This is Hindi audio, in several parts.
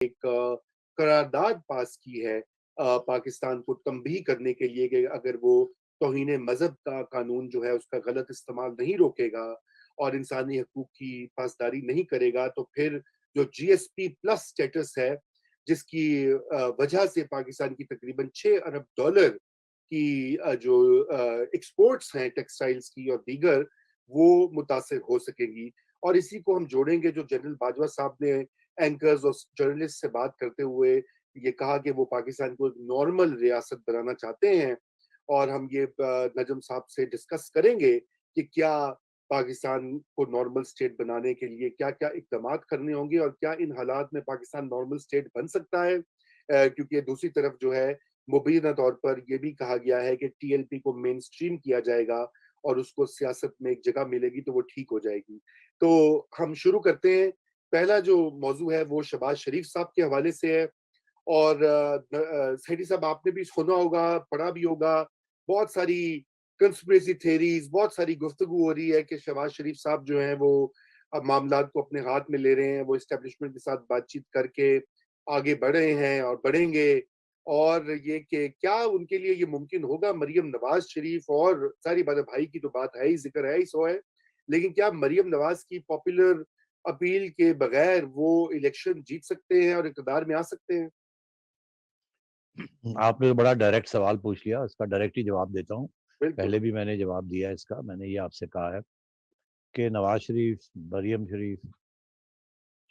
एक करारदाद पास की है पाकिस्तान को तंबीह करने के लिए कि अगर वो तौहीन मज़हब का कानून जो है उसका गलत इस्तेमाल नहीं रोकेगा और इंसानी हकूक की पासदारी नहीं करेगा, तो फिर जो जीएसपी प्लस स्टेटस है, जिसकी वजह से पाकिस्तान की तकरीबन 6 अरब डॉलर की जो एक्सपोर्ट्स हैं टेक्सटाइल्स की और दीगर, वो मुतासिर हो सकेंगी। और इसी को हम जोड़ेंगे जो जनरल बाजवा साहब ने एंकर्स और जर्नलिस्ट से बात करते हुए ये कहा कि वो पाकिस्तान को एक नॉर्मल रियासत बनाना चाहते हैं। और हम ये नजम साहब से डिस्कस करेंगे कि क्या पाकिस्तान को नॉर्मल स्टेट बनाने के लिए क्या-क्या इक़दामात करने होंगे और क्या इन हालात में पाकिस्तान नॉर्मल स्टेट बन सकता है? क्योंकि दूसरी तरफ जो है मुबीना तौर पर ये भी कहा गया है कि टीएलपी को मेन स्ट्रीम किया जाएगा और उसको सियासत में एक जगह मिलेगी तो वो ठीक हो जाएगी। तो हम शुरू करते हैं। पहला जो मौजू है वो शहबाज शरीफ साहब के हवाले से है। और सैयदी साहब आपने भी सुना होगा, पढ़ा भी होगा, बहुत सारी कंस्पिरेसी थियरीज़, बहुत सारी गुफ्तगू हो रही है कि शहबाज शरीफ साहब जो हैं वो अब मामलात को अपने हाथ में ले रहे हैं, वो एस्टेब्लिशमेंट के साथ बातचीत करके आगे बढ़ रहे हैं और बढ़ेंगे। और ये कि क्या उनके लिए ये मुमकिन होगा, मरियम नवाज़ शरीफ और ज़ाहिर बात है भाई की तो बात है ही, ज़िक्र है ही सो है। लेकिन क्या मरियम नवाज़ की पॉपुलर अपील के बगैर वो इलेक्शन जीत सकते हैं और इक़्तिदार में आ सकते हैं? आपने तो बड़ा डायरेक्ट सवाल पूछ लिया, इसका डायरेक्ट ही जवाब देता हूँ। बिल्कुल। पहले भी मैंने जवाब दिया इसका, मैंने ये आपसे कहा है कि नवाज़ शरीफ, मरियम शरीफ,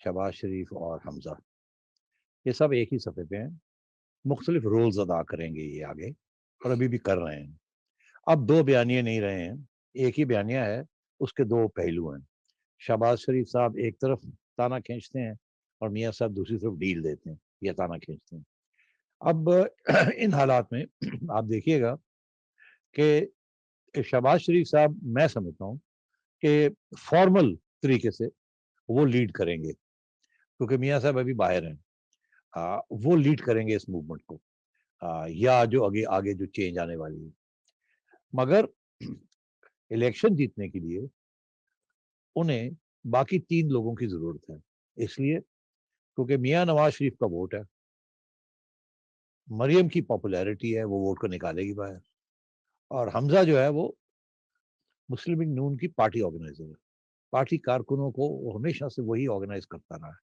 शहबाज शरीफ और हमज़ा, ये सब एक ही सफ़े पे हैं। मुख्तलिफ रोल्स अदा करेंगे ये आगे, और अभी भी कर रहे हैं। अब 2 बयानिए नहीं रहे हैं, एक ही बयानिया है, उसके 2 पहलू हैं। शहबाज शरीफ साहब एक तरफ ताना खींचते हैं और मियाँ साहब दूसरी तरफ ढील देते हैं या ताना खींचते हैं। अब इन हालात में आप देखिएगा कि शहबाज शरीफ साहब, मैं समझता हूँ कि फॉर्मल तरीके से वो लीड करेंगे, क्योंकि मियाँ साहब अभी बाहर हैं। वो लीड करेंगे इस मूवमेंट को, या जो आगे आगे जो चेंज आने वाली है। मगर इलेक्शन जीतने के लिए उन्हें बाकी 3 लोगों की ज़रूरत है। इसलिए क्योंकि मियाँ नवाज़ शरीफ का वोट है, मरियम की पॉपुलैरिटी है, वो वोट को निकालेगी बाहर, और हमज़ा जो है वो मुस्लिम लीग नून की पार्टी ऑर्गेनाइज़र है। पार्टी कारकुनों को वो हमेशा से वही ऑर्गेनाइज़ करता रहा है।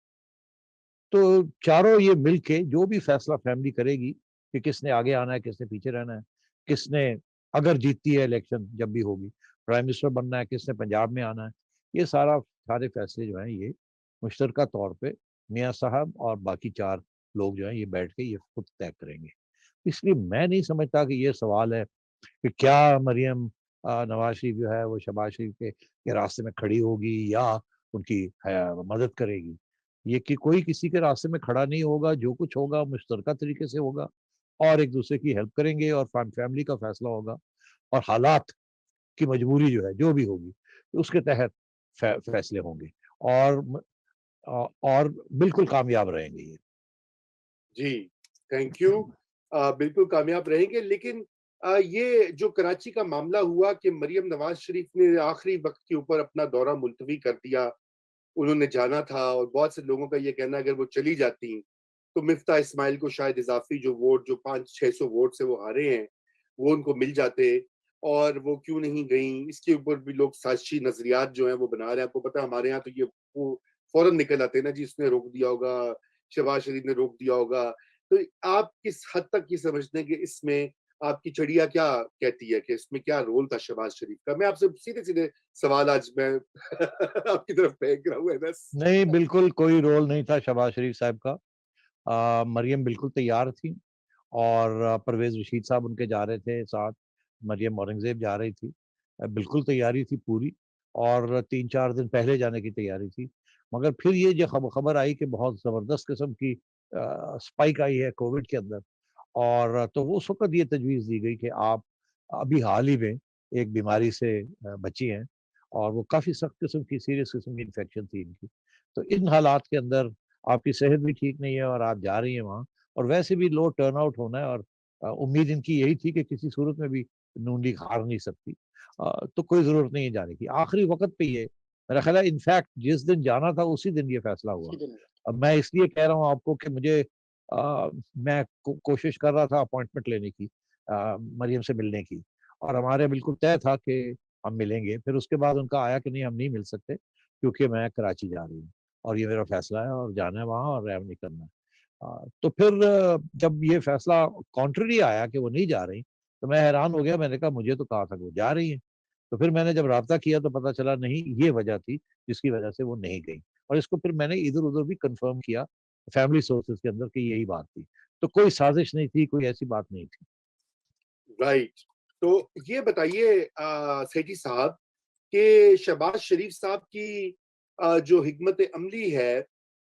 तो चारों ये मिल के जो भी फैसला फैमिली करेगी कि किसने आगे आना है, किसने पीछे रहना है, किसने अगर जीतती है इलेक्शन जब भी होगी, प्राइम मिनिस्टर बनना है, किसने पंजाब में आना है, ये सारे फैसले जो हैं ये मुश्तरका तौर पे मियाँ साहब और बाकी 4 लोग जो हैं ये बैठ के ये खुद तय करेंगे। इसलिए मैं नहीं समझता कि ये सवाल है कि क्या मरियम नवाज़ शरीफ जो है वो शहबाज शरीफ के रास्ते में खड़ी होगी या उनकी मदद करेगी। ये कि कोई किसी के रास्ते में खड़ा नहीं होगा, जो कुछ होगा मुश्तरका तरीके से होगा और एक-दूसरे की हेल्प करेंगे और फैमिली का फैसला होगा, और हालात की मजबूरी जो है, जो भी होगी, उसके तहत फैसले होंगे, और और बिल्कुल कामयाब रहेंगे ये। जी, थैंक यू। बिल्कुल कामयाब रहेंगे, लेकिन ये जो कराची का मामला हुआ कि मरियम नवाज़ शरीफ ने आखिरी वक़्त के ऊपर अपना दौरा मुलतवी कर दिया। उन्होंने जाना था और बहुत से लोगों का ये कहना है अगर वो चली जाती, तो मिफ्ता इस्माइल को शायद इज़ाफ़ी जो वोट जो 500-600 वोट से वो हारे हैं, वो उनको मिल जाते। और वो क्यों नहीं गईं, इसके ऊपर भी लोग साज़िशी नज़रियात जो हैं वो बना रहे हैं। आपको पता है हमारे यहाँ तो ये वो फ़ौरन निकल आते हैं ना जी, इसने रोक दिया होगा, शहबाज शरीफ ने रोक दिया होगा। तो आप किस हद तक ये समझते हैं कि इसमें आपकी चिड़िया क्या कहती है कि इसमें क्या रोल था शहबाज शरीफ का? मैं आपसे सीधे-सीधे सवाल आज मैं आपकी तरफ फेंक रहा हूँ बस। नहीं, बिल्कुल कोई रोल नहीं था शहबाज शरीफ साहब का। मरियम बिल्कुल तैयार थी, और परवेज़ रशीद साहब उनके जा रहे थे साथ, मरियम औरंगज़ेब जा रही थी। बिल्कुल तैयारी थी पूरी, और 3-4 दिन पहले जाने की तैयारी थी। मगर फिर ये जो खबर आई कि बहुत ज़बरदस्त किस्म की स्पाइक आई है कोविड के अंदर, और तो वो उस वक़्त ये तजवीज़ दी गई कि आप अभी हाल ही में एक बीमारी से बची हैं, और वो काफ़ी सख्त किस्म की, सीरियस किस्म की इन्फेक्शन थी इनकी। तो इन हालात के अंदर आपकी सेहत भी ठीक नहीं है और आप जा रही हैं वहाँ, और वैसे भी लो टर्नआउट होना है, और उम्मीद इनकी यही थी कि किसी सूरत में भी नून लीग हार नहीं सकती। तो कोई ज़रूरत नहीं है जाने की। आखिरी वक़्त पे ये मेरा ख़्याल है, इनफैक्ट जिस दिन जाना था उसी दिन ये फैसला हुआ। अब मैं इसलिए कह रहा हूँ आपको कि मुझे मैं कोशिश कर रहा था अपॉइंटमेंट लेने की, मरियम से मिलने की, और हमारे बिल्कुल तय था कि हम मिलेंगे। फिर उसके बाद उनका आया कि नहीं, हम नहीं मिल सकते क्योंकि मैं कराची जा रही हूँ और ये मेरा फैसला है और जाना है वहाँ और रैब नहीं करना है। तो फिर जब ये फैसला कॉन्ट्ररी आया कि वो नहीं जा रही, तो मैं हैरान हो गया। मैंने कहा मुझे तो कहा था कि वो जा रही हैं। तो फिर मैंने जब राब्ता किया तो पता चला नहीं, ये वजह थी जिसकी वजह से वो नहीं गई। और इसको फिर मैंने इधर-उधर भी कन्फर्म किया फैमिली सोर्सेज़ के अंदर कि यही बात थी। तो कोई साजिश नहीं थी, कोई ऐसी बात नहीं थी। राइट। तो ये बताइए सेठी साहब कि शहबाज शरीफ साहब की जो हिकमत अमली है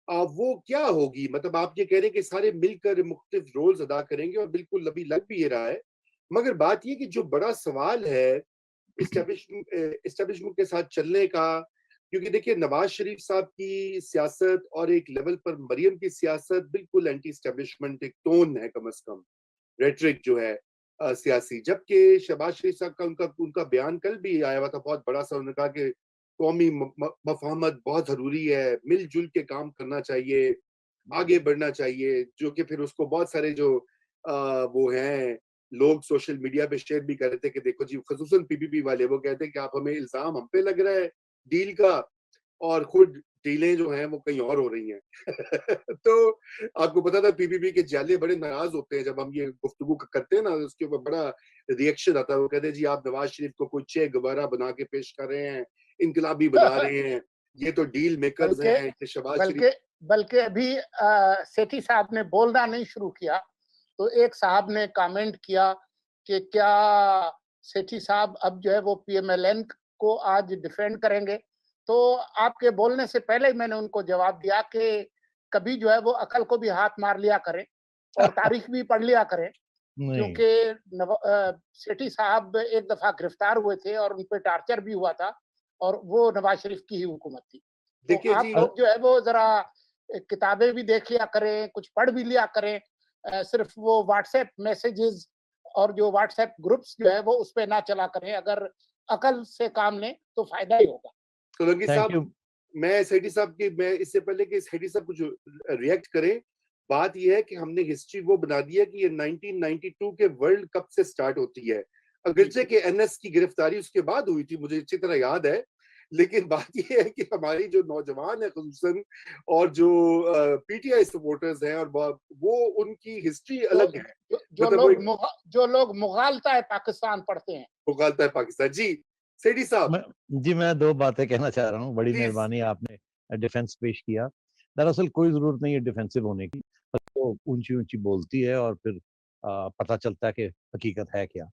वो क्या होगी? मतलब आप ये कह रहे हैं कि सारे मिलकर मुख्तलिफ रोल्स अदा करेंगे और बिल्कुल अभी लग भी ये रहा है। मगर बात ये कि जो बड़ा सवाल है एस्टेब्लिशमेंट के साथ चलने का, क्योंकि देखिए नवाज शरीफ साहब की सियासत और एक लेवल पर मरियम की सियासत बिल्कुल एंटी एस्टेब्लिशमेंट एक टोन है कम से कम, रेटरिक जो है सियासी। जबकि शहबाज शरीफ साहब का उनका उनका बयान कल भी आया हुआ था बहुत बड़ा सा, उन्होंने कहा कि कौमी मफाहमत बहुत जरूरी है, मिलजुल के काम करना चाहिए, आगे बढ़ना चाहिए, जो कि फिर उसको बहुत सारे जो वो हैं लोग सोशल मीडिया पे शेयर भी कर रहे थे कि देखो जी, खसूसन पीपीपी वाले वो कहते हैं कि आप हमें इल्जाम हम पे लग रहा है डील का, और खुद डीलें जो हैं वो कहीं और हो रही हैं। तो आपको पता था पीपीपी के जाले बड़े नाराज होते हैं जब हम ये गुफ्तगू करते हैं ना, उसके ऊपर बड़ा रिएक्शन आता है। वो कहते हैं जी आप नवाज शरीफ को कोई चे गवारा बना के पेश कर रहे हैं, इनकलाबी बना रहे हैं, ये तो डील मेकर्स बल्कि हैं, ये शहबाज शरीफ। बल्कि बल्कि अभी सेठी साहब ने बोलना नहीं शुरू किया तो एक साहब ने कमेंट किया कि क्या सेठी साहब अब जो है वो पीएमएलएन को आज डिफेंड करेंगे। तो आपके बोलने से पहले ही मैंने उनको जवाब दिया कि कभी जो है वो अकल को भी हाथ मार लिया करें और तारीख भी पढ़ लिया करें, नहीं, क्योंकि सेठी साहब एक दफा गिरफ्तार हुए थे और उन पे टार्चर भी हुआ था और वो नवाज शरीफ की ही हुकूमत थी। तो देखिए आप जी, लोग जो है वो जरा किताबें भी देख लिया करें, कुछ पढ़ भी लिया करें। सिर्फ वो व्हाट्सएप मैसेजेस और जो व्हाट्सएप ग्रुप्स जो है वो उस पे ना चला करें। अगर अकल से काम लें तो फायदा ही होगा। सोलंकी थैंक साहब, यू। मैं सेठी साहब की, मैं इससे पहले कि सेठी साहब कुछ रिएक्ट करें, बात ये है कि हमने हिस्ट्री वो बना दी है कि ये 1992 के वर्ल्ड कप से स्टार्ट होती है। जी, अगरचे कि एनएस की गिरफ्तारी उसके बाद हुई थी, मुझे अच्छी तरह याद है। लेकिन बात ये है कि हमारी जो नौजवान है खसूसन, और जो पीटीआई सपोर्टर्स हैं, और वो उनकी हिस्ट्री जो अलग है। जो मतलब वो लोग एक जो लोग मुगालता पाकिस्तान पढ़ते हैं। मुगालता है पाकिस्तान। जी, सेठी साहब, मैं जी, मैं 2 बातें कहना चाह रहा हूँ। बड़ी प्लीज। मेहरबानी आपने डिफेंस पेश किया। दरअसल कोई ज़रूरत नहीं है डिफेंसिव होने की। बस वो ऊँची-ऊँची बोलती है और फिर पता चलता है कि हकीकत है क्या।